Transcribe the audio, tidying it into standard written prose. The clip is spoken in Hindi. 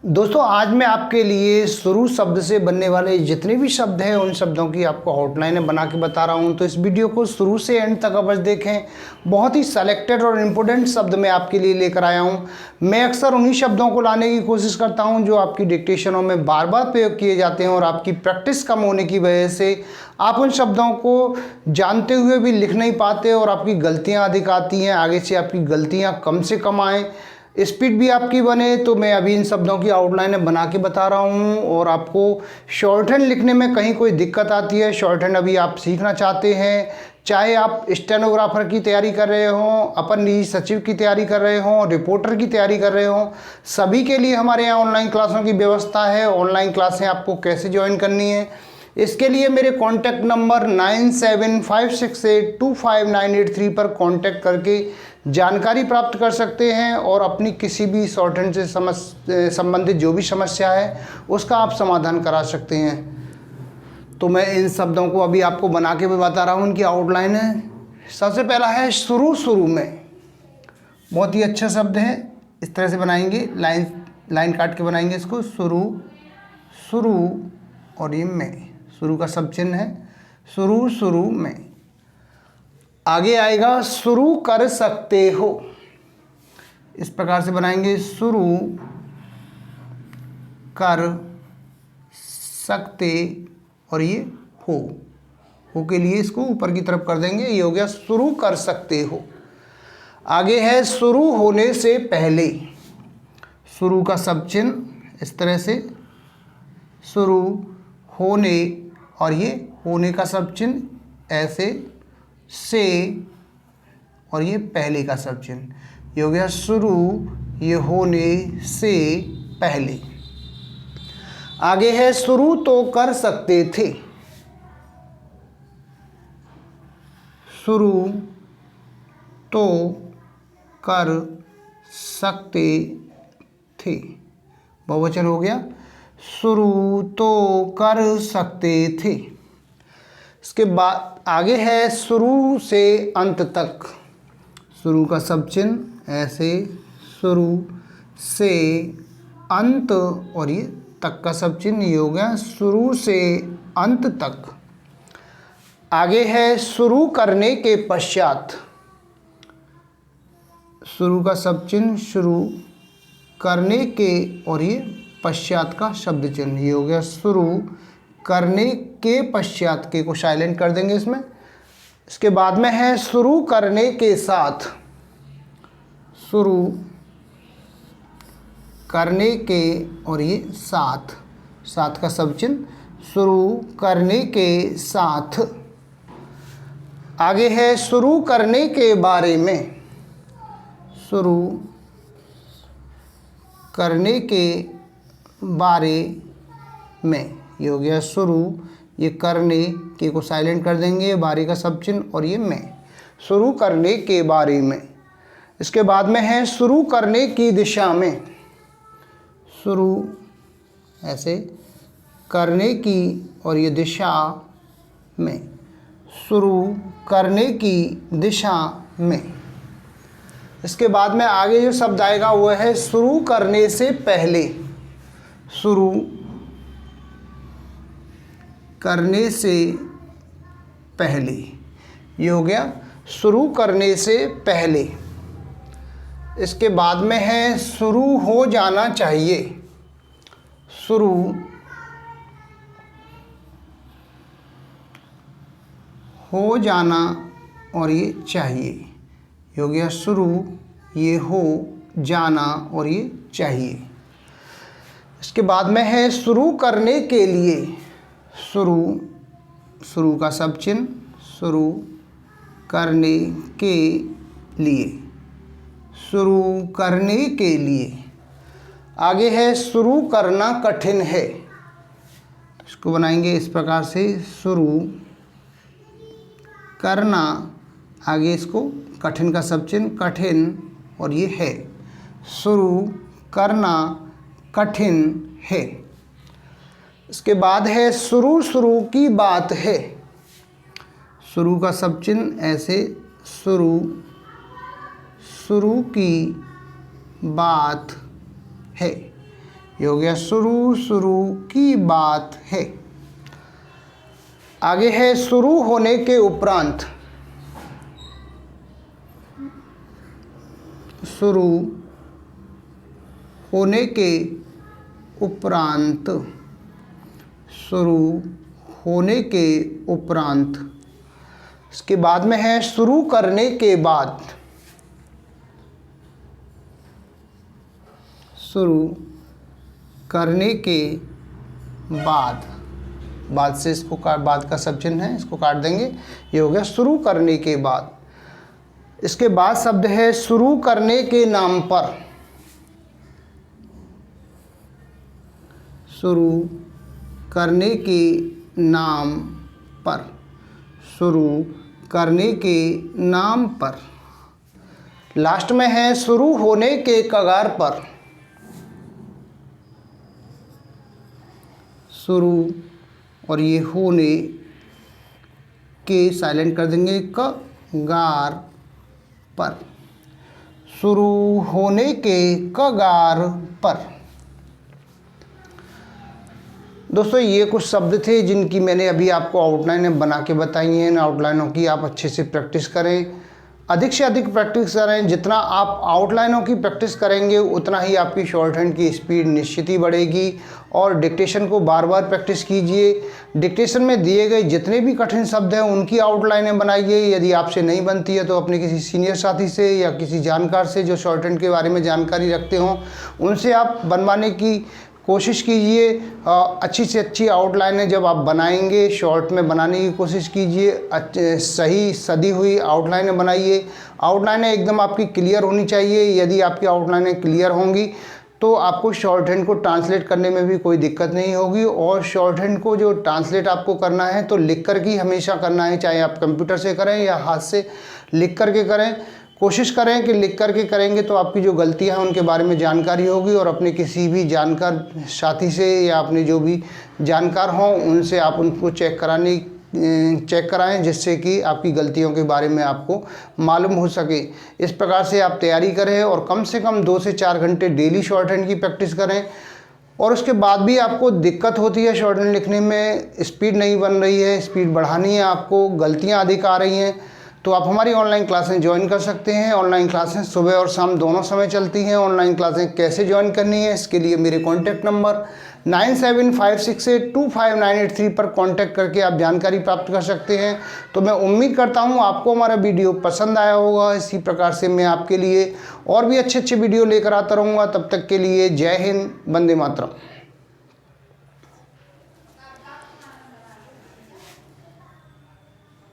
दोस्तों आज मैं आपके लिए शुरू शब्द से बनने वाले जितने भी शब्द हैं उन शब्दों की आपको आउटलाइन बना के बता रहा हूं। तो इस वीडियो को शुरू से एंड तक अवश्य देखें। बहुत ही सेलेक्टेड और इम्पोर्टेंट शब्द मैं आपके लिए लेकर आया हूं। मैं अक्सर उन्हीं शब्दों को लाने की कोशिश करता हूं जो आपकी डिक्टेशनों में बार बार प्रयोग किए जाते हैं और आपकी प्रैक्टिस कम होने की वजह से आप उन शब्दों को जानते हुए भी लिख नहीं पाते और आपकी गलतियाँ अधिक आती हैं। आगे से आपकी गलतियाँ कम से कम आएँ, स्पीड भी आपकी बने। तो मैं अभी इन शब्दों की आउटलाइन बना के बता रहा हूँ। और आपको शॉर्ट हैंड लिखने में कहीं कोई दिक्कत आती है, शॉर्ट हैंड अभी आप सीखना चाहते हैं, चाहे आप स्टेनोग्राफर की तैयारी कर रहे हों, अपर निजी सचिव की तैयारी कर रहे हों, रिपोर्टर की तैयारी कर रहे हों, सभी के लिए हमारे यहाँ ऑनलाइन क्लासों की व्यवस्था है। ऑनलाइन क्लासें आपको कैसे ज्वाइन करनी है, इसके लिए मेरे कॉन्टैक्ट नंबर 9756825983 पर कॉन्टैक्ट करके जानकारी प्राप्त कर सकते हैं और अपनी किसी भी शॉर्ट हैंड से संबंधित जो भी समस्या है उसका आप समाधान करा सकते हैं। तो मैं इन शब्दों को अभी आपको बना के भी बता रहा हूँ। उनकी आउटलाइन है। सबसे पहला है शुरू। शुरू में बहुत ही अच्छा शब्द है। इस तरह से बनाएंगे, लाइन काट के बनाएंगे इसको। शुरू, शुरू और ये में, शुरू का सब चिन्ह है। शुरू, शुरू में। आगे आएगा शुरू कर सकते हो। इस प्रकार से बनाएंगे, शुरू कर सकते और ये हो के लिए इसको ऊपर की तरफ कर देंगे। ये हो गया शुरू कर सकते हो। आगे है शुरू होने से पहले। शुरू का सब चिन्ह इस तरह से, शुरू होने और ये होने का सब चिन्ह ऐसे, से और ये पहले का सब चिन्ह। ये हो गया शुरू, ये होने से पहले। आगे है शुरू तो कर सकते थे। शुरू तो कर सकते थे, बहुवचन हो गया। शुरू तो कर सकते थे। इसके बाद आगे है शुरू से अंत तक। शुरू का सब चिन्ह ऐसे, शुरू से अंत और ये तक का सब चिन्ह। ये हो गया शुरू से अंत तक। आगे है शुरू करने के पश्चात। शुरू का सब चिन्ह, शुरू करने के और ये पश्चात का शब्द चिन्ह। ये हो गया शुरू करने के पश्चात, के को साइलेंट कर देंगे इसमें। इसके बाद में है शुरू करने के साथ। शुरू करने के और ये साथ, साथ का सब चिन्ह। शुरू करने के साथ। आगे है शुरू करने के बारे में। शुरू करने के बारे में। ये हो गया शुरू, ये करने के को साइलेंट कर देंगे, बारे का सब चिन्ह और ये में। शुरू करने के बारे में। इसके बाद में है शुरू करने की दिशा में। शुरू ऐसे, करने की और ये दिशा में। शुरू करने की दिशा में। इसके बाद में आगे जो शब्द आएगा वो है शुरू करने से पहले। शुरू करने से पहले। ये हो गया शुरू करने से पहले। इसके बाद में है शुरू हो जाना चाहिए। शुरू हो जाना और ये चाहिए। ये हो गया शुरू, ये हो जाना और ये चाहिए। इसके बाद में है शुरू करने के लिए। शुरू, शुरू का सब चिन्ह, शुरू करने के लिए। शुरू करने के लिए। आगे है शुरू करना कठिन है। इसको बनाएंगे इस प्रकार से, शुरू करना, आगे इसको कठिन का सब चिन्ह, कठिन और ये है। शुरू करना कठिन है। इसके बाद है शुरू शुरू की बात है। शुरू का सब चिन्ह ऐसे, शुरू, शुरू की बात है। ये हो गया शुरू, शुरू की बात है। आगे है शुरू होने के उपरांत। शुरू होने के उपरांत, शुरू होने के उपरांत। इसके बाद में है शुरू करने के बाद। शुरू करने के बाद, बाद से इसको काट, बाद का सब चिन्ह है, इसको काट देंगे। ये हो गया शुरू करने के बाद। इसके बाद शब्द है शुरू करने के नाम पर। शुरू करने के नाम पर, शुरू करने के नाम पर। लास्ट में है शुरू होने के कगार पर। शुरू और ये होने के साइलेंट कर देंगे, कगार पर। शुरू होने के कगार पर। दोस्तों ये कुछ शब्द थे जिनकी मैंने अभी आपको आउटलाइन बना के बताई हैं। इन आउटलाइनों की आप अच्छे से प्रैक्टिस करें, अधिक से अधिक प्रैक्टिस करें। जितना आप आउटलाइनों की प्रैक्टिस करेंगे उतना ही आपकी शॉर्ट हैंड की स्पीड निश्चित ही बढ़ेगी। और डिक्टेशन को बार बार प्रैक्टिस कीजिए। डिक्टेशन में दिए गए जितने भी कठिन शब्द हैं उनकी आउटलाइनें बनाइए। यदि आपसे नहीं बनती है तो अपने किसी सीनियर साथी से या किसी जानकार से जो शॉर्ट हैंड के बारे में जानकारी रखते हों उनसे आप बनवाने की कोशिश कीजिए। अच्छी से अच्छी आउटलाइनें जब आप बनाएंगे शॉर्ट में बनाने की कोशिश कीजिए। सही सदी हुई आउटलाइनें बनाइए। आउटलाइनें एकदम आपकी क्लियर होनी चाहिए। यदि आपकी आउटलाइनें क्लियर होंगी तो आपको शॉर्ट हैंड को ट्रांसलेट करने में भी कोई दिक्कत नहीं होगी। और शॉर्ट हैंड को जो ट्रांसलेट आपको करना है तो लिख कर के हमेशा करना है, चाहे आप कंप्यूटर से करें या हाथ से लिख कर के करें। कोशिश करें कि लिख करके करेंगे तो आपकी जो गलतियां हैं उनके बारे में जानकारी होगी। और अपने किसी भी जानकार साथी से या अपने जो भी जानकार हों उनसे आप उनको चेक कराएं जिससे कि आपकी गलतियों के बारे में आपको मालूम हो सके। इस प्रकार से आप तैयारी करें और कम से कम 2 से 4 घंटे डेली शॉर्ट हैंड की प्रैक्टिस करें। और उसके बाद भी आपको दिक्कत होती है शॉर्ट हैंड लिखने में, स्पीड नहीं बन रही है, स्पीड बढ़ानी है आपको, गलतियाँ अधिक आ रही हैं, तो आप हमारी ऑनलाइन क्लासें ज्वाइन कर सकते हैं। ऑनलाइन क्लासें सुबह और शाम दोनों समय चलती हैं। ऑनलाइन क्लासें कैसे ज्वाइन करनी है इसके लिए मेरे कॉन्टैक्ट नंबर 9756825983 पर कॉन्टैक्ट करके आप जानकारी प्राप्त कर सकते हैं। तो मैं उम्मीद करता हूं आपको हमारा वीडियो पसंद आया होगा। इसी प्रकार से मैं आपके लिए और भी अच्छे अच्छे वीडियो लेकर आता रहूँगा। तब तक के लिए जय हिंद, वंदे मातरम।